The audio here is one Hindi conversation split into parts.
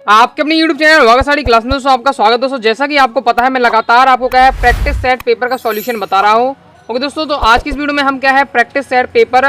आपके अपने YouTube चैनल वागा साड़ी क्लास में दोस्तों आपका स्वागत। दोस्तों जैसा कि आपको पता है मैं लगातार आपको क्या है प्रैक्टिस सेट पेपर का सॉल्यूशन बता रहा हूँ। ओके दोस्तों, तो आज की इस वीडियो में हम क्या है प्रैक्टिस सेट पेपर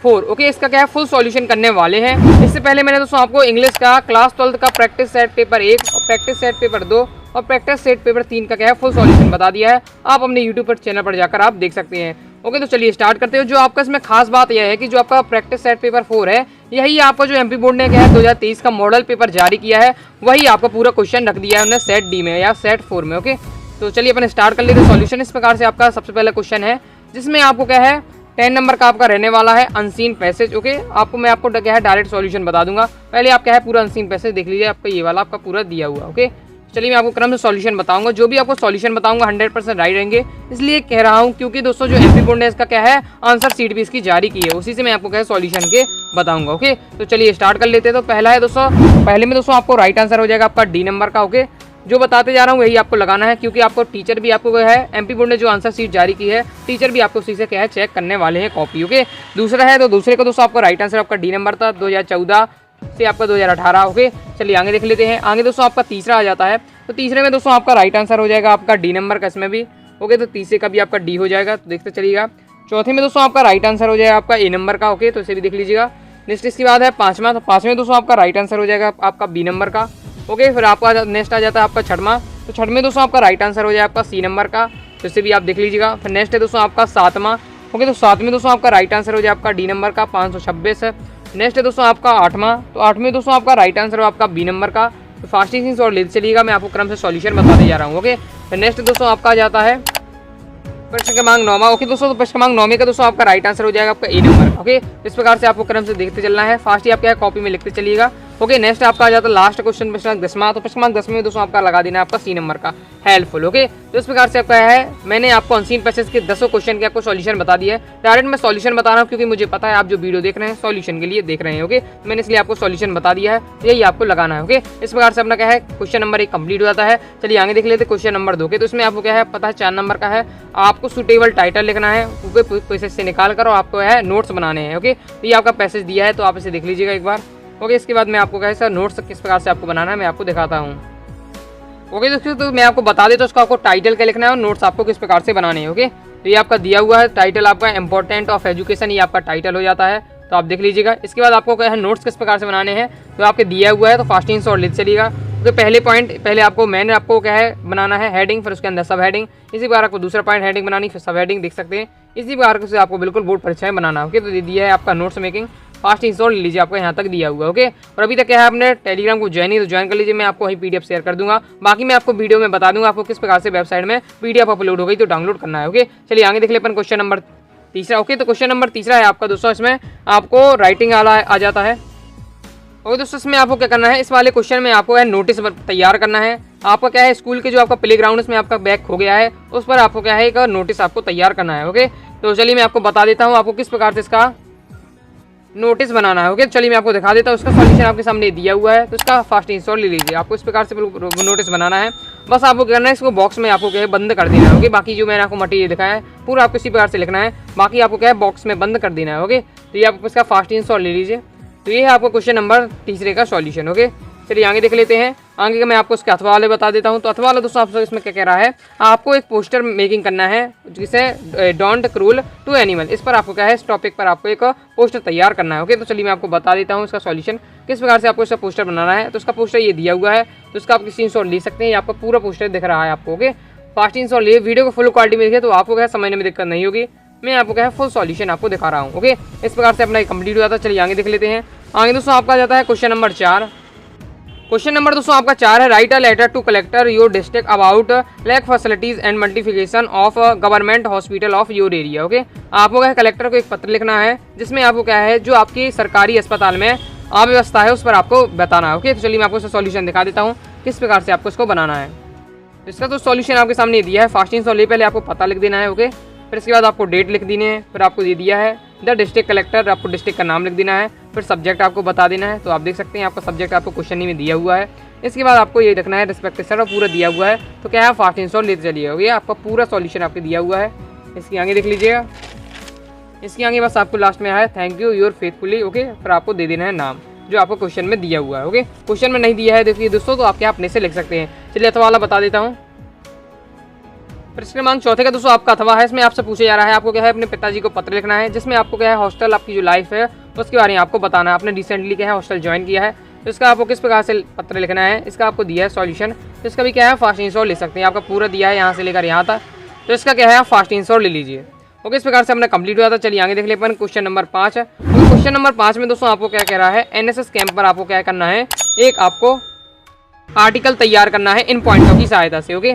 4 ओके इसका क्या है फुल सॉल्यूशन करने वाले हैं। इससे पहले मैंने दोस्तों आपको इंग्लिश का क्लास 12 का प्रैक्टिस सेट पेपर 1 और प्रैक्टिस सेट पेपर 2 और प्रैक्टिस सेट पेपर 3 का क्या है फुल सॉल्यूशन बता दिया है। आप अपने यूट्यूब पर चैनल पर जाकर आप देख सकते हैं। ओके तो चलिए स्टार्ट करते हो। जो आपका इसमें खास बात यह है कि जो आपका प्रैक्टिस सेट पेपर 4 है यही आपका जो एमपी बोर्ड ने क्या है 2023 का मॉडल पेपर जारी किया है, वही आपका पूरा क्वेश्चन रख दिया है उन्होंने सेट डी में या सेट 4 में। ओके तो चलिए अपन स्टार्ट कर लेते हैं सॉल्यूशन। इस प्रकार से आपका सबसे पहला क्वेश्चन है जिसमें आपको क्या है 10 नंबर का आपका रहने वाला है अनसीन पैसेज। ओके आपको क्या है डायरेक्ट सॉल्यूशन बता दूंगा। पहले आप क्या है पूरा अनसीन पैसेज देख लीजिए, आपका ये वाला आपका पूरा दिया हुआ। ओके चलिए मैं आपको क्रम से सॉल्यूशन बताऊंगा। जो भी आपको सॉल्यूशन बताऊंगा 100% राइट रहेंगे, इसलिए कह रहा हूं क्योंकि दोस्तों जो एमपी बोर्ड ने इसका क्या है आंसर सीट भी इसकी जारी की है, उसी से मैं आपको क्या है सॉल्यूशन के बताऊंगा। ओके तो चलिए स्टार्ट कर लेते हैं। तो पहला है दोस्तों, पहले में दोस्तों आपको राइट आंसर हो जाएगा आपका डी नंबर का। ओके जो बताते जा रहा हूँ वही आपको लगाना है, क्योंकि आपको टीचर भी आपको क्या है एमपी बोर्ड ने जो आंसर सीट जारी की है टीचर भी आपको उसी से क्या है चेक करने वाले हैं कॉपी। ओके दूसरा है तो दूसरे को दोस्तों आपका राइट आंसर आपका डी नंबर था 2014 से आपका 2018। ओके चलिए आगे देख लेते हैं। आगे दोस्तों आपका तीसरा आ जाता है, तो तीसरे में दोस्तों आपका राइट आंसर हो जाएगा आपका डी नंबर का इसमें भी। ओके तो तीसरे का भी आपका डी हो जाएगा, तो देखते चलिएगा। चौथे में दोस्तों आपका राइट आंसर हो जाएगा आपका ए नंबर का। ओके तो इसे भी देख लीजिएगा। नेक्स्ट इसके बाद है पाँचवा, तो पाँचवें दोस्तों आपका राइट आंसर हो जाएगा आपका बी नंबर का। ओके फिर आपका नेक्स्ट आ जाता है आपका छठवां, तो छठवें दोस्तों आपका राइट आंसर हो जाएगा आपका सी नंबर का, तो इसे भी आप देख लीजिएगा। फिर नेक्स्ट है दोस्तों आपका सातवां। ओके तो सातवें दोस्तों आपका राइट आंसर हो जाएगा आपका डी नंबर का 526 है। नेक्स्ट है दोस्तों आपका आठवां, तो आठवें दोस्तों आपका राइट आंसर हो आपका बी नंबर का। तो फास्टिंग और लेते चलिएगा, मैं आपको क्रम से सॉल्यूशन बताते जा रहा हूँ। ओके फिर नेक्स्ट दोस्तों आपका आ जाता है प्रश्न क्रमांक 9वां। ओके दोस्तों तो प्रश्न क्रमांक 9वें का दोस्तों आपका राइट आंसर हो जाएगा आपका ए नंबर। ओके इस प्रकार से आपको क्रम से देखते चलना है, फास्ट ही आप क्या है कॉपी में लिखते चलिएगा। ओके नेक्स्ट आपका आ जाता है लास्ट क्वेश्चन प्रश्न क्रमांक 10वां, तो प्रश्न क्रमांक 10वें में दोस्तों आपका लगा देना है आपका सी नंबर का हेल्पफुल। ओके तो इस प्रकार से आपका है मैंने आपको अनसीन पैसेज के 10 क्वेश्चन के आपको सॉल्यूशन बता दिया है। डायरेक्ट मैं सॉल्यूशन बता रहा हूँ क्योंकि मुझे पता है आप जो वीडियो देख रहे हैं सॉल्यूशन के लिए देख रहे हैं। ओके तो मैंने इसलिए आपको सॉल्यूशन बता दिया है, यही आपको लगाना है। ओके इस प्रकार से अपना क्या है क्वेश्चन नंबर 1 कंप्लीट हो जाता है। चलिए आगे देख लेते क्वेश्चन नंबर 2 के, तो इसमें आपको क्या है पता है 4 नंबर का है। आपको सुटेबल टाइटल लिखना है, पैसेज से निकाल कर और आपको है नोट्स बनाने हैं। ओके तो ये आपका पैसेज दिया है, तो आप इसे देख लीजिएगा एक बार। ओके इसके बाद मैं आपको क्या है सर नोट्स किस प्रकार से आपको बनाना है मैं आपको दिखाता हूँ। ओके दोस्तों तो मैं आपको बता देता हूँ उसका आपको टाइटल क्या लिखना है और नोट्स आपको किस प्रकार से बनाने हैं। ओके तो ये आपका दिया हुआ है टाइटल आपका इंपॉर्टेंट ऑफ एजुकेशन, ये आपका टाइटल हो जाता है, तो आप देख लीजिएगा। इसके बाद आपको क्या है नोट्स किस प्रकार से बनाने हैं तो आपके दिया हुआ है, तो फास्टिंग शॉर्ट लेते चलिएगा। तो पहले पॉइंट पहले आपको मैंने आपको क्या है बनाना है हेडिंग, फिर उसके अंदर सब हेडिंग, इसी प्रकार आपको दूसरा पॉइंट हेडिंग बनानी, फिर सब हेडिंग देख सकते हैं। इसी प्रकार से आपको बिल्कुल बोर्ड परीक्षाएं बनाना। ओके तो दिया है आपका नोट्स मेकिंग, फास्ट इंस्टॉल ले लीजिए, आपको यहाँ तक दिया हुआ है। ओके और अभी तक क्या है आपने टेलीग्राम को ज्वाइन तो ज्वाइन कर लीजिए, मैं आपको वही पीडीएफ शेयर कर दूंगा। बाकी मैं आपको वीडियो में बता दूंगा आपको किस प्रकार से वेबसाइट में पीडीएफ अपलोड हो गई तो डाउनलोड करना है। ओके चलिए आगे देख ले अपन क्वेश्चन नंबर तीसरा। ओके तो क्वेश्चन नंबर तीसरा है आपका दोस्तों, इसमें आपको राइटिंग वाला आ जाता है। ओके दोस्तों इसमें आपको क्या करना है, इस वाले क्वेश्चन में आपको है नोटिस तैयार करना है। आपका क्या है स्कूल के जो आपका प्ले ग्राउंड में आपका बैग खो गया है उस पर आपको क्या है एक नोटिस आपको तैयार करना है। ओके तो चलिए मैं आपको बता देता हूँ आपको किस प्रकार से इसका नोटिस बनाना है। ओके चलिए मैं आपको दिखा देता हूँ, उसका सॉल्यूशन आपके सामने दिया हुआ है, तो इसका फास्ट इंस्टॉल ले लीजिए। आपको इस प्रकार से नोटिस बनाना है, बस आपको करना है इसको बॉक्स में आपको क्या है बंद कर देना है। ओके बाकी जो मैंने आपको मटेरियल दिखाया है पूरा आपको इसी प्रकार से लिखना है, बाकी आपको क्या है बॉक्स में बंद कर देना है। ओके तो ये आपको इसका फास्ट इंस्टॉल ले लीजिए। तो ये है आपको क्वेश्चन नंबर तीसरे का सॉल्यूशन। ओके चलिए आगे देख लेते हैं। आगे का मैं आपको उसके अथवा वाले बता देता हूँ। तो अथवा वाला दोस्तों आपसे इसमें क्या कह रहा है, आपको एक पोस्टर मेकिंग करना है जिसे डोंट क्रूल टू एनिमल, इस पर आपको क्या है इस टॉपिक पर आपको एक पोस्टर तैयार करना है। ओके तो चलिए मैं आपको बता देता हूँ इसका सॉल्यूशन किस प्रकार से आपको इसका पोस्टर बनाना है। तो इसका पोस्टर ये दिया हुआ है, तो इसका आप किसी शॉट ले सकते हैं, ये आपका पूरा पोस्टर दिख रहा है आपको। ओके फास्ट इन शॉट लिए वीडियो को फुल क्वालिटी में देखें तो आपको क्या समझने में दिक्कत नहीं होगी, मैं आपको क्या है फुल सॉल्यूशन आपको दिखा रहा हूँ। ओके इस प्रकार से अपना कंप्लीट हो जाता है। चलिए आगे देख लेते हैं। आगे दोस्तों आपका जाता है क्वेश्चन नंबर 4। क्वेश्चन नंबर दोस्तों आपका 4 है, write a letter to collector your district about lack facilities and modification of government hospital of your area. Okay आपको क्या है कलेक्टर को एक पत्र लिखना है जिसमें आपको क्या है जो आपकी सरकारी अस्पताल में अव्यवस्था है उस पर आपको बताना है। ओके तो चलिए मैं आपको इसका सॉल्यूशन दिखा देता हूँ किस प्रकार से आपको इसको बनाना है। इसका तो सॉल्यूशन आपके सामने दिया है, फास्टिंग सॉल्यूशन पहले आपको पता लिख देना है। ओके फिर इसके बाद आपको डेट लिख देनी है, फिर आपको ये दिया है द डिस्ट्रिक्ट कलेक्टर, आपको डिस्ट्रिक्ट का नाम लिख देना है, फिर सब्जेक्ट आपको बता देना है। तो आप देख सकते हैं आपका सब्जेक्ट आपको क्वेश्चन में दिया हुआ है। इसके बाद आपको ये रखना है रिस्पेक्ट सर, पूरा दिया हुआ है, तो क्या है फास्ट इंस्टॉल लेते चलिए। ओके आपका पूरा सॉल्यूशन आपको दिया हुआ है। इसकी आगे देख लीजिएगा, इसके आगे बस आपको लास्ट में है thank you your faithfully. Okay फिर आपको दे देना है नाम। जो आपको क्वेश्चन में दिया हुआ है। ओके, क्वेश्चन में नहीं दिया है देखिए दोस्तों, तो आप क्या अपने से लिख सकते हैं। चलिए अथवा वाला बता देता हूँ। प्रश्न क्रमांक चौथे का दोस्तों आपका अथवा है, इसमें आपसे पूछा जा रहा है आपको क्या है अपने पिताजी को पत्र लिखना है, जिसमें आपको क्या है हॉस्टल आपकी जो लाइफ है उसके बारे में आपको बताना है। आपने रिसेंटली क्या है हॉस्टल ज्वाइन किया है, तो इसका आपको किस प्रकार से पत्र लिखना है, इसका आपको दिया है सॉल्यूशन। तो इसका भी क्या है फास्ट आंसर ले सकते हैं, आपका पूरा दिया है यहाँ से लेकर यहाँ तक, तो इसका क्या है आप फास्ट आंसर ले लीजिए। ओके, इस प्रकार से हमने कंप्लीट हुआ था। चलिए आगे देख ले अपन क्वेश्चन नंबर 5 है। तो क्वेश्चन नंबर 5 में दोस्तों आपको क्या कह रहा है, एनएसएस कैंप पर आपको क्या करना है, एक आपको आर्टिकल तैयार करना है इन पॉइंटों की सहायता से। ओके,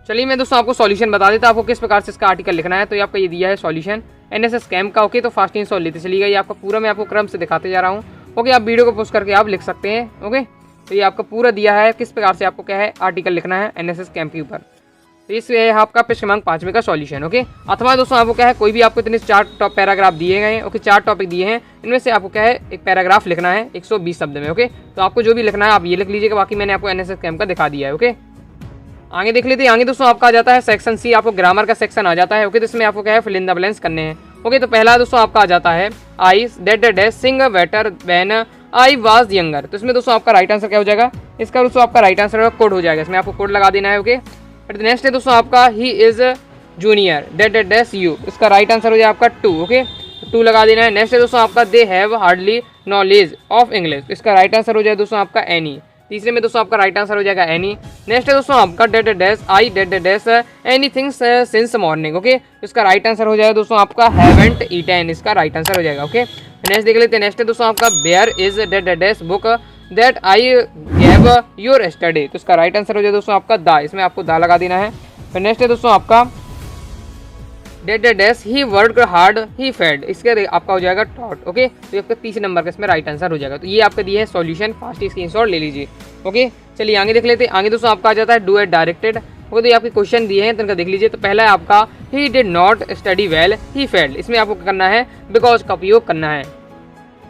चलिए मैं दोस्तों आपको सॉल्यूशन बता देता हूँ आपको किस प्रकार से इसका आर्टिकल लिखना है। तो ये आपका ये दिया है सॉल्यूशन एनएसएस कैंप का। ओके, तो फास्ट आंसर लेते चलिएगा, ये आपका पूरा मैं आपको क्रम से दिखाते जा रहा हूँ। ओके, आप वीडियो को पोस्ट करके आप लिख सकते हैं। ओके, तो ये आपका पूरा दिया है किस प्रकार से आपको क्या है आर्टिकल लिखना है एनएसएस कैंप के ऊपर। तो इस है आपका प्रश्न क्रमांक 5 का सॉल्यूशन। ओके, अथवा दोस्तों आपको क्या है कोई भी आपको इतने 4 पैराग्राफ दिए गए हैं। ओके, 4 टॉपिक दिए हैं, इनमें से आपको क्या है एक पैराग्राफ लिखना है 120 शब्द में। ओके, तो आपको जो भी लिखना है आप ये लिख लीजिएगा, बाकी मैंने आपको एनएसएस कैंप का दिखा दिया है। ओके, आगे देख लेते हैं। आगे दोस्तों आपका आ जाता है सेक्शन सी, आपको ग्रामर का सेक्शन आ जाता है। ओके, तो इसमें आपको क्या है फिल इन द ब्लैंक्स करने हैं। ओके, तो पहला दोस्तों आपका आ जाता है I that dash sing better when I was younger. तो इसमें दोस्तों आपका राइट आंसर क्या हो जाएगा, इसका दोस्तों आपका राइट आंसर कोड हो जाएगा, इसमें आपको कोड लगा देना है। ओके, बट नेक्स्ट है दोस्तों आपका he is junior that dash you, इसका राइट आंसर हो जाएगा आपका 2। ओके, 2 लगा देना है। नेक्स्ट है दोस्तों आपका they have hardly knowledge of English, इसका राइट आंसर हो जाएगा दोस्तों आपका एनी। तीसरे में दोस्तों आपका राइट आंसर हो जाएगा एनी। नेक्स्ट है दोस्तों आपका date dash I date dash anything since morning. Okay, इसका राइट आंसर हो जाएगा दोस्तों आपका हैवंट ईटन, इसका राइट आंसर हो जाएगा। ओके, नेक्स्ट देख लेते हैं। नेक्स्ट है दोस्तों आपका where is date dash book that I gave your study, तो इसका राइट आंसर हो जाएगा दोस्तों आपका दा, इसमें आपको दा लगा देना है। फिर नेक्स्ट है दोस्तों आपका डेट डैश ही वर्क हार्ड ही फेड, इसके आपका हो जाएगा टॉट। ओके, तो आपका 30 नंबर का इसमें राइट आंसर हो जाएगा। तो ये आपका दिया है सॉल्यूशन, फास्ट स्क्रीनशॉट ले लीजिए। ओके, चलिए आगे देख लेते हैं। आगे दोस्तों आपका आ जाता है डू इट डायरेक्टेड। ओके, तो ये आपके क्वेश्चन दिए हैं तो इनका देख लीजिए। तो पहला है आपका ही did not study well he failed, इसमें आपको करना है बिकॉज का उपयोग करना है।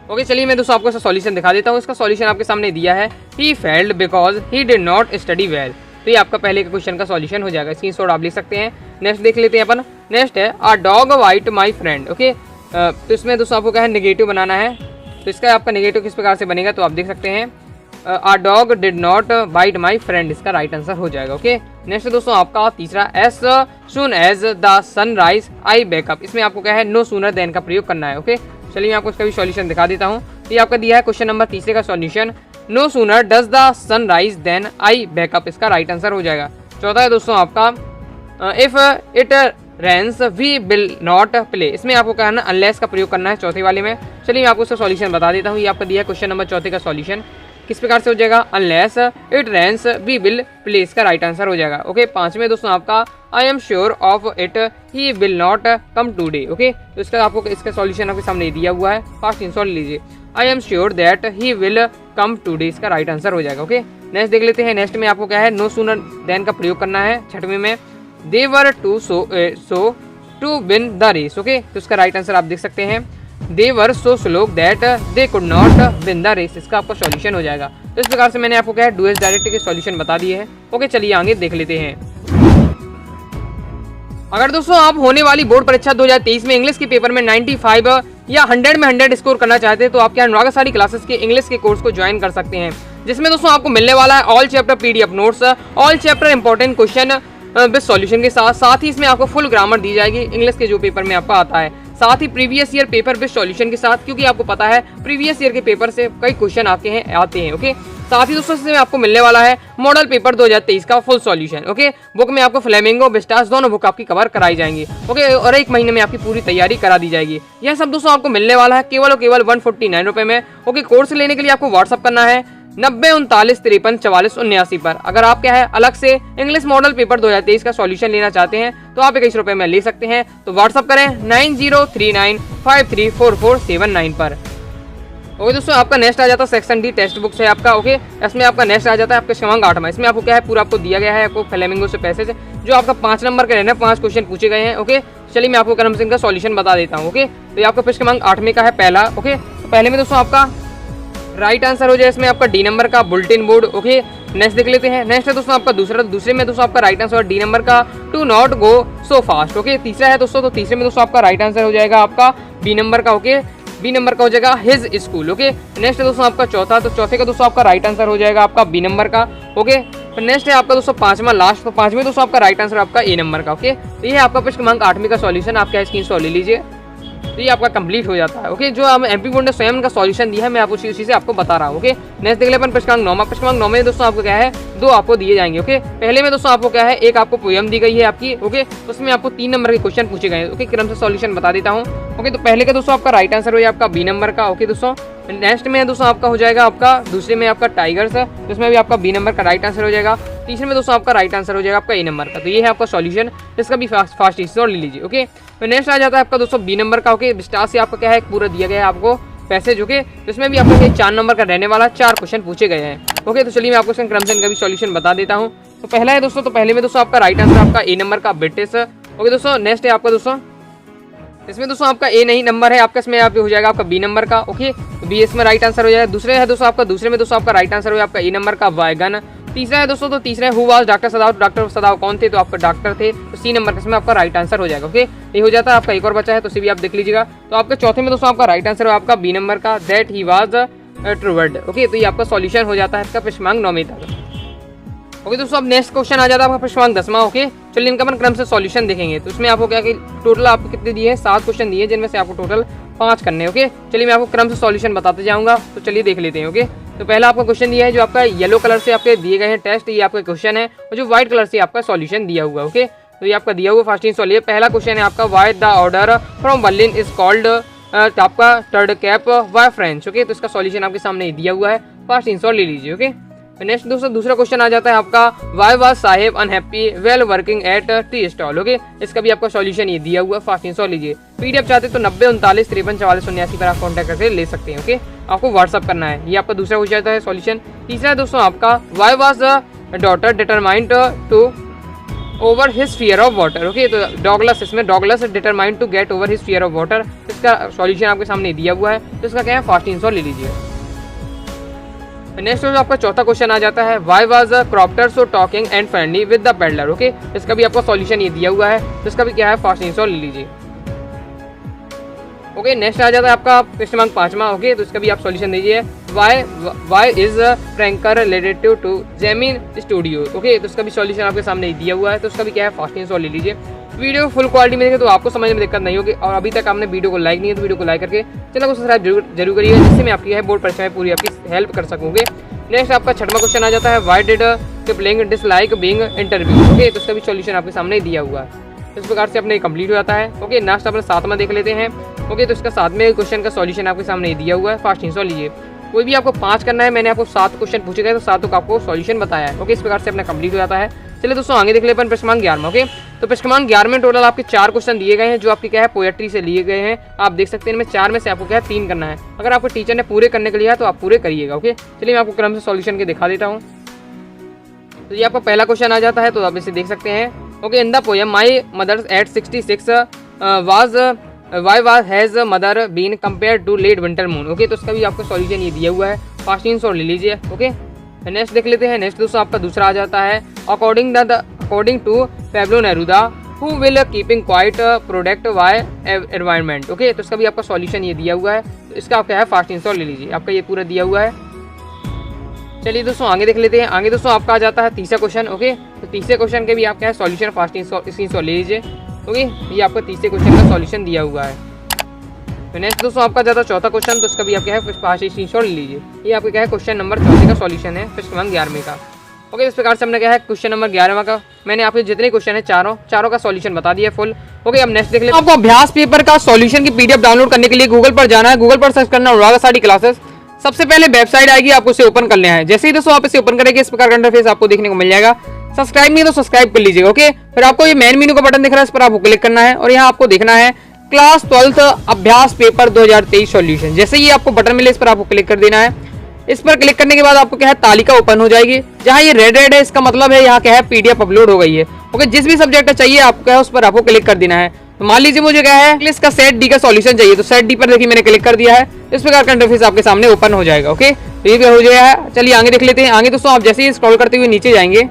ओके, चलिए मैं दोस्तों आपको इसका सॉल्यूशन दिखा देता हूँ। इसका सॉल्यूशन आपके सामने दिया है he failed because he did not study well, तो ये आपका पहले के क्वेश्चन का सॉल्यूशन हो जाएगा, स्क्रीनशॉट आप लिख सकते हैं। नेक्स्ट देख लेते हैं अपन। नेक्स्ट है a dog white my friend. Okay, तो इसमें दोस्तों आपको क्या है नेगेटिव बनाना है, तो इसका आपका नेगेटिव किस प्रकार से बनेगा तो आप देख सकते हैं a dog did not bite my friend, इसका राइट आंसर हो जाएगा। ओके, नेक्स्ट दोस्तों आपका तीसरा as soon as the sun rise I back up, इसमें आपको क्या है नो सूनर देन का प्रयोग करना है। ओके, चलिए मैं आपको इसका भी सॉल्यूशन दिखा देता हूँ। तो ये आपका दिया है क्वेश्चन नंबर तीसरे का solution no sooner does the sun rise than I back up, इसका राइट आंसर हो जाएगा। चौथा है दोस्तों आपका if it rains we will not play, इसमें आपको क्या है ना अनलेस का प्रयोग करना है चौथे वाले में। चलिए मैं आपको इसका सॉल्यूशन बता देता हूँ। ये आपका दिया है क्वेश्चन नंबर चौथे का सॉल्यूशन किस प्रकार से हो जाएगा, unless it rains we will play, इसका राइट आंसर हो जाएगा। ओके, पांचवें दोस्तों आपका I am sure of it he will not come today. Okay, तो इसका आपको इसका सॉल्यूशन आपके सामने दिया हुआ है, फास्ट इंस्टॉल लीजिए। आई am sure that he will come today, इसका राइट आंसर हो जाएगा। ओके, नेक्स्ट देख लेते हैं। नेक्स्ट में आपको क्या है नो सूनर देन का प्रयोग करना है। छठवें में they were too so to win the race. Okay, तो इसका राइट आंसर आप देख सकते हैं they were so slow that they could not win the race, इसका आपका सॉल्यूशन हो जाएगा। तो इस प्रकार से मैंने आपको क्या है डू इट डायरेक्ट के सॉल्यूशन बता दिए हैं। ओके, चलिए आगे देख लेते हैं। अगर दोस्तों आप होने वाली बोर्ड परीक्षा 2023 में इंग्लिश के पेपर में 95 या 100 में 100 स्कोर करना चाहते हैं तो आप क्या अनुराग साड़ी क्लासेस के इंग्लिश के कोर्स को ज्वाइन कर सकते हैं, जिसमें दोस्तों आपको मिलने वाला है all chapter PDF notes, all chapter important question with solution के साथ ही इसमें आपको फुल ग्रामर दी जाएगी इंग्लिश के जो पेपर में आपका आता है, साथ ही previous year paper with solution के साथ, क्योंकि आपको पता है प्रीवियस ईयर के पेपर से कई क्वेश्चन आते हैं। ओके, साथ ही दोस्तों इसमें आपको मिलने वाला है मॉडल पेपर 2023 का फुल सॉल्यूशन। ओके, बुक में आपको फ्लेमिंगो विस्टास दोनों बुक आपकी कवर कराई जाएंगी। ओके, और 1 महीने में आपकी पूरी तैयारी करा दी जाएगी। यह सब दोस्तों आपको मिलने वाला है केवल और केवल 149 रुपए में। ओके, कोर्स लेने के लिए आपको व्हाट्सअप करना है 90 39 53 44 79 पर। अगर आप क्या है अलग से इंग्लिश मॉडल पेपर 2023 का सॉल्यूशन लेना चाहते हैं तो आप 21 रुपए में ले सकते हैं, तो व्हाट्सअप करें 9039534479 पर। ओके दोस्तों, आपका नेक्स्ट आ जाता है सेक्शन डी टेक्स्ट बुक से आपका। ओके, इसमें आपका नेक्स्ट आ जाता है आपके क्रमांक 8 में। इसमें आपको क्या है पूरा आपको दिया गया है आपको फ्लेमिंगो से पैसेज जो आपका 5 नंबर के रहना 5 क्वेश्चन पूछे गए हैं। ओके, चलिए मैं आपको करम सिंह का सॉल्यूशन बता देता हूँ। ओके, तो ये आपका पृष्ठ क्रमांक 8 में का है पहला। ओके, तो पहले में दोस्तों आपका राइट आंसर हो जाए इसमें आपका डी नंबर का बुलेटिन बोर्ड। ओके, नेक्स्ट देख लेते हैं। नेक्स्ट है दोस्तों आपका दूसरे में दोस्तों आपका राइट आंसर डी नंबर का to not go so fast. Okay, तीसरा है दोस्तों, तो तीसरे में दोस्तों आपका राइट आंसर हो जाएगा आपका बी नंबर का। ओके, बी नंबर का हो जाएगा हिज स्कूल। ओके, नेक्स्ट है दोस्तों आपका चौथा, तो चौथे का दोस्तों आपका राइट आंसर हो जाएगा आपका बी नंबर का। ओके, फिर नेक्स्ट है आपका दोस्तों पांचवा लास्ट, तो पांचवें दोस्तों आपका राइट आंसर आपका ए नंबर का। ओके, तो ये है आपका प्रश्न क्रमांक 8वीं का सॉल्यूशन, आपका स्क्रीनशॉट ले लीजिए, तो ये आपका कंप्लीट हो जाता है। ओके, जो हम एमपी बोर्ड ने स्वयं का सॉल्यूशन दिया है मैं आपको उसी से आपको बता रहा हूँ। ओके, नेक्स्ट देख ले अपन प्रश्न क्रमांक 9। प्रश्न क्रमांक 9 में दोस्तों आपको क्या है, दो आपको दिए जाएंगे। ओके, पहले में दोस्तों आपको क्या है, एक आपको पोयम दी गई है आपकी। ओके, तो उसमें आपको 3 नंबर के क्वेश्चन पूछे गए हैं। ओके, क्रम से सॉल्यूशन बता देता हूँ। ओके, तो पहले का दोस्तों आपका राइट आंसर हो जाएगा आपका बी नंबर का। ओके दोस्तों, नेक्स्ट में दोस्तों आपका हो जाएगा आपका दूसरे में आपका टाइगर्स है, जिसमें भी आपका बी नंबर का राइट आंसर हो जाएगा। तीसरे में दोस्तों आपका राइट आंसर हो जाएगा आपका ए नंबर का। तो ये है आपका सॉल्यूशन, इसका भी फास्ट स्क्रीनशॉट ले लीजिए। ओके, तो नेक्स्ट आ जाता है आपका दोस्तों बी नंबर का। ओके, विस्तार से आपका क्या है, पूरा दिया गया है आपको पैसेज। ओके, जिसमें भी आपको 4 नंबर का रहने वाला 4 क्वेश्चन पूछे गए हैं। ओके, तो चलिए मैं आपको इसका क्रम से इनका भी सॉल्यूशन बता देता हूँ। तो पहला है दोस्तों, तो पहले में दोस्तों आपका राइट आंसर आपका ए नंबर का ब्रिटिश। ओके दोस्तों, नेक्स्ट है आपका दोस्तों, इसमें दोस्तों आपका ए नहीं नंबर है आपका, इसमें आप हो जाएगा आपका बी नंबर का। ओके, तो बी इसमें राइट आंसर हो जाएगा। दूसरे है दोस्तों आपका, दूसरे में दोस्तों आपका राइट आंसर हो आपका ए नंबर का वायगन। तीसरा है दोस्तों, तो तीसरा हु वाज डॉक्टर सदाव, डॉक्टर सदाव कौन थे, तो आपका डॉक्टर थे, तो सी नंबर इसमें आपका राइट आंसर हो जाएगा। ओके, ये हो जाता है आपका, एक और बचा है तो उसे भी आप देख लीजिएगा। तो आपके चौथे में दोस्तों आपका राइट आंसर है आपका बी नंबर का, दैट ही वाज ट्रूवर्ड। ओके, तो ये आपका सॉल्यूशन हो जाता है इसका प्रश्न क्रमांक 9 तक। ओके दोस्तों, अब नेक्स्ट क्वेश्चन आ जाता है आपका प्रश्न क्रमांक 10वां। ओके, चलिए इनका अपन क्रम से सॉल्यूशन देखेंगे। तो इसमें आपको क्या कि टोटल आपको कितने दिए हैं, 7 क्वेश्चन दिए, जिनमें से आपको टोटल 5 करने हैं। ओके, चलिए मैं आपको क्रम से सॉल्यूशन बताते जाऊंगा, तो चलिए देख लेते हैं। ओके, तो पहला आपका क्वेश्चन दिया है जो आपका येलो कलर से आपके दिए गए हैं टेस्ट, ये आपका क्वेश्चन है, और जो व्हाइट कलर से आपका सॉल्यूशन दिया हुआ है। ओके, तो ये आपका दिया हुआ फास्ट सॉल्यूशन। पहला क्वेश्चन है आपका, why the order from Berlin is called, आपका third cap why French. Okay, तो इसका सॉल्यूशन आपके सामने दिया हुआ है, फास्ट इंस्टॉल ले लीजिए। ओके, नेक्स्ट दोस्तों दूसरा क्वेश्चन आ जाता है आपका, why was Saheb unhappy well working at tea stall. Okay, इसका भी आपका सॉल्यूशन ये दिया हुआ है, फास्ट इंस्टॉल लीजिए। पीडीएफ चाहते तो 90 39 53 44 79 पर आप कॉन्टैक्ट करके ले सकते हैं। ओके, आपको व्हाट्सअप करना है, ये आपका दूसरा क्वेश्चन आता है सॉल्यूशन। तीसरा है दोस्तों आपका, why was the daughter determined to over his fear of water. Okay, तो डॉगलस, इसमें Douglas determined to get over his fear of water, इसका सॉल्यूशन आपके सामने दिया हुआ है, तो इसका क्या है, फास्ट इंस्टॉल ले लीजिए। नेक्स्ट आपका चौथा क्वेश्चन आ जाता है, why was क्रॉप्टर so talking and friendly with the peddler. Okay, इसका भी आपका सॉल्यूशन ये दिया हुआ है, तो इसका भी क्या है, फास्ट इंस्टॉल ले लीजिए। ओके, नेक्स्ट आ जाता है आपका प्रश्न क्रमांक 5वां। ओके, तो इसका भी आप सॉल्यूशन दीजिए, वाई इज प्रैंकर रिलेटिव टू जेमिन स्टूडियो। ओके, तो इसका भी सॉल्यूशन आपके सामने दिया हुआ है, तो उसका भी क्या है, फास्ट इंस्टॉल ले लीजिए। वीडियो फुल क्वालिटी में देखें तो आपको समझने में दिक्कत नहीं होगी, और अभी तक आपने वीडियो को लाइक नहीं है तो वीडियो को लाइक करके चैनल को सब्सक्राइब जरूर करिए, जिससे मैं आपकी है बोर्ड परीक्षा में पूरी आपकी हेल्प कर सकूँगे। नेक्स्ट आपका 6वां क्वेश्चन आ जाता है, why did Kipling dislike being interview. Okay, तो इसका भी सॉल्यूशन आपके सामने दिया हुआ है, इस प्रकार से अपने कंप्लीट हो जाता है। ओके, नेक्स्ट अपने 7वां देख लेते हैं। ओके, तो इसका 7वें क्वेश्चन का सॉल्यूशन आपके सामने दिया हुआ है, फास्ट इंस्टॉल लीजिए। कोई भी आपको 5 करना है, मैंने आपको 7 क्वेश्चन पूछे गए तो 7 का आपको सॉल्यूशन बताया है। ओके, इस प्रकार से अपना कंप्लीट हो जाता है। चलिए दोस्तों आगे देख ले अपन प्रश्न क्रमांक 11। ओके, तो प्रश्न क्रमांक 11 में टोटल आपके 4 क्वेश्चन दिए गए हैं, जो आपकी क्या है, पोएट्री से लिए गए हैं। आप देख सकते हैं इनमें 4 में से आपको क्या है, 3 करना है। अगर आपको टीचर ने पूरे करने के लिए है तो आप पूरे करिएगा। ओके, चलिए मैं आपको क्रम से सॉल्यूशन के दिखा देता हूँ। तो ये आपका पहला क्वेश्चन आ जाता है, तो आप इसे देख सकते हैं। Okay, in the poem my mother at 66 was why was has mother been compare to late winter moon. Okay, तो इसका भी आपको सॉल्यूशन ये दिया हुआ है, फास्ट इंस्टॉल ले लीजिए। ओके, नेक्स्ट देख लेते हैं। नेक्स्ट दोस्तों आपका दूसरा आ जाता है, according to Pablo Neruda who will keeping quite product why environment. Okay, तो इसका भी आपका सॉल्यूशन ये दिया हुआ है, तो इसका क्या है, फास्ट इंस्टॉल ले लीजिए। आपका ये पूरा दिया हुआ है। चलिए दोस्तों आगे देख लेते हैं। आगे दोस्तों आपका आ जाता है तीसरा क्वेश्चन। ओके, तो तीसरे क्वेश्चन के भी आप क्या है, सॉल्यूशन फास्ट इंस्टॉल ले लीजिए। ओके, ये आपका तीसरे क्वेश्चन का सॉल्यूशन दिया हुआ है। तो नेक्स्ट दोस्तों आपका जाता है चौथा क्वेश्चन, तो इसका भी आप क्या है, फास्ट इंस्टॉल ले लीजिए। ये आपका क्या है, क्वेश्चन नंबर 14 का सॉल्यूशन है, प्रश्न क्रमांक 11 का। ओके, इस प्रकार से हमने क्या है, क्वेश्चन नंबर 11 का मैंने आपके जितने क्वेश्चन है चारों का सॉल्यूशन बता दिया फुल। ओके, अब नेक्स्ट देख लेते हैं। आपको अभ्यास पेपर का सॉल्यूशन की पीडीएफ डाउनलोड करने के लिए गूगल पर जाना है, गूगल पर सर्च करना अनुराग आसाडी क्लासेस। सबसे पहले वेबसाइट आएगी, आपको इसे ओपन कर लेना है। जैसे ही दोस्तों आप इसे ओपन करेंगे, इस प्रकार का इंटरफेस आपको देखने को मिल जाएगा। सब्सक्राइब नहीं तो सब्सक्राइब कर लीजिएगा। ओके, फिर आपको ये मेन मेन्यू का बटन दिख रहा है, इस पर आपको क्लिक करना है, और यहाँ आपको देखना है क्लास 12th अभ्यास पेपर 2023 सॉल्यूशन। जैसे ही आपको बटन मिले, इस पर आपको क्लिक कर देना है। इस पर क्लिक करने के बाद आपको क्या है, तालिका ओपन हो जाएगी। जहाँ ये रेड है, इसका मतलब है यहाँ क्या है, पीडीएफ अपलोड हो गई है। ओके, जिस भी सब्जेक्ट का चाहिए आपको क्या है, उस पर आपको क्लिक कर देना है। तो मान लीजिए मुझे क्या है, इंग्लिश का सेट डी का सॉल्यूशन चाहिए, तो सेट डी पर देखिए मैंने क्लिक कर दिया है। इस प्रकार का इंटरफेस आपके सामने ओपन हो जाएगा। ओके, तो ये हो जाएगा। चलिए आगे देख लेते हैं। आगे दोस्तों आप जैसे ही स्क्रॉल करते हुए नीचे जाएंगे,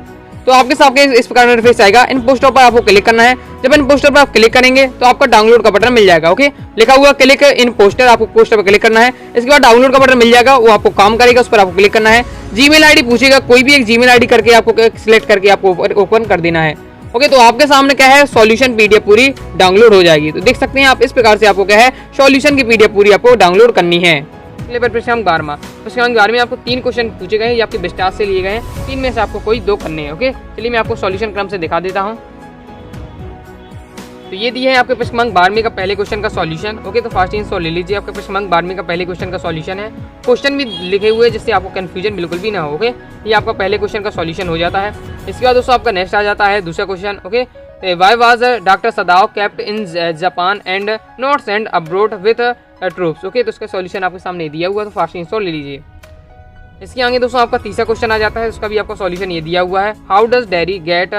तो आपके सामने इस प्रकार इंटरफेस आएगा। इन पोस्टर पर आपको क्लिक करना है। जब इन पोस्टर पर आप क्लिक करेंगे तो आपका डाउनलोड का बटन मिल जाएगा। ओके, लिखा हुआ क्लिक इन पोस्टर, आपको पोस्टर पर क्लिक करना है। इसके बाद डाउनलोड का बटन मिल जाएगा, वो आपको काम करेगा, उस पर आपको क्लिक करना है। जीमेल आईडी पूछेगा, कोई भी एक जीमेल आईडी करके आपको सिलेक्ट करके आपको ओपन कर देना है। ओके, तो आपके सामने क्या है, सॉल्यूशन पीडीएफ पूरी डाउनलोड हो जाएगी। तो देख सकते हैं आप, इस प्रकार से आपको क्या है, सॉल्यूशन की पीडीएफ पूरी आपको डाउनलोड करनी है। प्रश्नांक 12 में आपको 3 क्वेश्चन पूछे गए हैं, ये आपके बिस्टास से लिए गए हैं। 3 में से आपको कोई 2 करने हैं। ओके, चलिए मैं आपको सॉल्यूशन क्रम से दिखा देता हूँ। तो ये दिए हैं आपके प्रश्नांक 12 का पहले क्वेश्चन का सॉल्यूशन। ओके, तो फास्ट आंसर ले लीजिए। आपके प्रश्नांक 12 का पहले क्वेश्चन का सॉल्यूशन है। क्वेश्चन भी लिखे हुए हैं जिससे आपको कंफ्यूजन बिल्कुल भी ना हो। ओके, ये आपका पहले क्वेश्चन का सॉल्यूशन हो जाता है। इसके बाद दोस्तों आपका नेक्स्ट आ जाता है दूसरा question. Okay, why was doctor सदाव kept in Japan and not send abroad with troops. Okay, तो इसका सॉल्यूशन आपके सामने दिया हुआ है, तो फास्ट आंसर ले लीजिए। इसके आगे दोस्तों आपका तीसरा क्वेश्चन आ जाता है, उसका भी आपका सॉल्यूशन ये दिया हुआ है। How does dairy get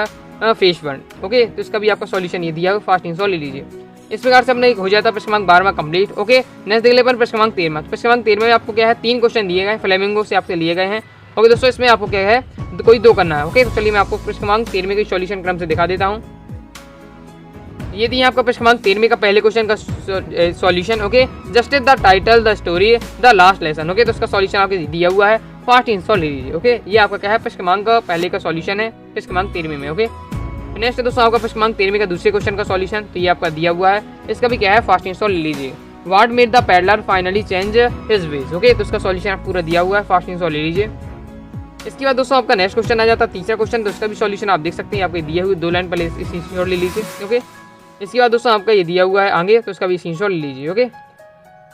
fish burn. Okay, तो इसका भी आपका सॉल्यूशन ये दिया हुआ है, फास्ट आंसर ले लीजिए। इस प्रकार से अपने हो जाता है प्रश्नांक 12 कंप्लीट। ओके, नेक्स्ट देख लेते हैं प्रश्नांक 13। प्रश्नांक 13 में आपको क्या है, 3 क्वेश्चन दिए गए, फ्लेमिंगो से आपसे लिए गए हैं। ओके दोस्तों, इसमें आपको क्या है, कोई 2 करना है। ओके, तो चलिए मैं आपको प्रश्नांक 13 के सॉल्यूशन क्रम से दिखा देता हूँ। ये दिया आपका प्रश्नांक 13 का पहले क्वेश्चन का solution. Okay, just the title the story the last lesson. Okay, तो इसका सॉल्यूशन आपको दिया हुआ है, फास्ट आंसर ले लीजिए। ओके, ये आपका क्या है, प्रश्नांक पहले का सॉल्यूशन है प्रश्नांक 13 में। ओके, नेक्स्ट दोस्तों आपका प्रश्नांक 13 का दूसरे क्वेश्चन का सॉल्यूशन, तो ये आपका दिया हुआ है, इसका भी क्या है, फास्ट आंसर ले लीजिए। What made the peddler finally change his veg. Okay, तो इसका सॉल्यूशन पूरा दिया हुआ है, फास्ट आंसर ले लीजिए। इसके बाद दोस्तों आपका नेक्स्ट क्वेश्चन आ जाता है तीसरा क्वेश्चन, तो इसका भी सॉल्यूशन आप देख सकते हैं, आपको दिए हुए 2 लाइन पहले स्क्रीनशॉट ले लीजिए। ओके, इसके बाद दोस्तों आपका ये दिया हुआ है आगे, तो इसका भी स्क्रीनशॉट ले लीजिए। ओके,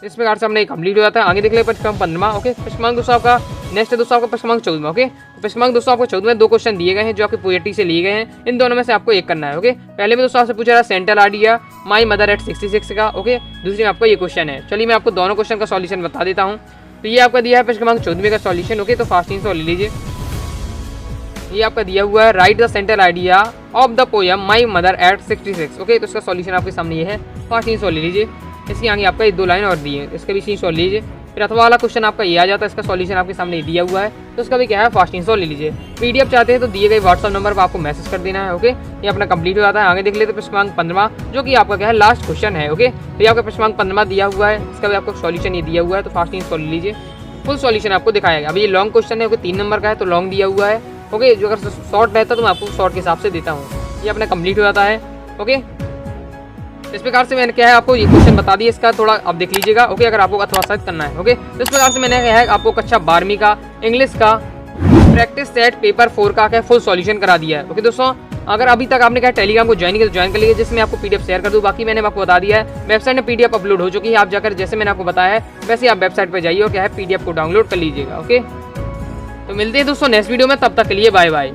इस प्रकार से हमने कंप्लीट हो जाता है। आगे देख ले प्रश्नांक 15। ओके, प्रश्नांक दोस्तों आपका नेक्स्ट है दोस्तों आपका प्रश्नांक 14। ओके, प्रश्नांक दोस्तों आपको 14 में 2 क्वेश्चन दिए गए हैं जो आपके पोएट्री से लिए गए हैं। इन दोनों में से आपको एक करना है। ओके, पहले में दोस्तों आपसे पूछा रहा central idea my mother at 66 का। ओके, दूसरे में आपको ये क्वेश्चन है। चलिए मैं आपको दोनों क्वेश्चन का सॉल्यूशन बता देता हूँ। तो ये आपका दिया है प्रश्नांक 14 का सॉल्यूशन। ओके, तो फास्ट आंसर ले लीजिए। ये आपका दिया हुआ है, right the central idea of the poem my mother at 66। Okay, तो इसका सॉल्यूशन आपके सामने ये है, फास्ट आंसर ले लीजिए। इसके आगे आपका ये 2 लाइन और दिए, इसका भी स्क्रीनशॉट लीजिए। फिर अथवा वाला क्वेश्चन आपका ये आ जाता है, इसका सॉल्यूशन आपके सामने दिया हुआ है, तो इसका भी क्या है, फास्ट आंसर ले लीजिए। पीडीएफ चाहते हैं तो दिए गए व्हाट्सअप नंबर पर आपको मैसेज कर देना है। ओके, ये अपना कंप्लीट हो जाता है। आगे देख लेते हैं प्रश्नांक 15, जो कि आपका क्या है, लास्ट क्वेश्चन है। ओके, तो ये आपका प्रश्नांक 15 दिया हुआ है, इसका भी आपको सॉल्यूशन ये दिया हुआ है, तो फास्ट आंसर ले लीजिए। फुल सॉल्यूशन आपको दिखाएगा। अभी ये लॉन्ग क्वेश्चन है, 3 नंबर का है, तो लॉन्ग दिया हुआ है। ओके, जो अगर शॉर्ट रहता तो मैं आपको शॉर्ट के हिसाब से देता हूँ। ये अपना कंप्लीट हो जाता है। ओके, इस प्रकार से मैंने क्या है, आपको ये क्वेश्चन बता दिया, इसका थोड़ा आप देख लीजिएगा। ओके, अगर आपको थोड़ा सर्च करना है। ओके, तो इस प्रकार से मैंने क्या है, आपको कक्षा 12वीं का इंग्लिश का प्रैक्टिस सेट पेपर 4 का क्या फुल सॉल्यूशन करा दिया है। ओके दोस्तों, अगर अभी तक आपने क्या टेलीग्राम को ज्वाइन किया तो ज्वाइन कर लीजिए, जिसमें आपको पीडीएफ शेयर कर दूँ। बाकी मैंने आपको बता दिया है, वेबसाइट में पीडीएफ अपलोड हो चुकी है। आप जाकर जैसे मैंने आपको बताया है वैसे आप वेबसाइट पर जाइए और क्या है, पीडीएफ को डाउनलोड कर लीजिएगा। ओके, तो मिलते हैं दोस्तों नेक्स्ट वीडियो में, तब तक के लिए बाय बाय।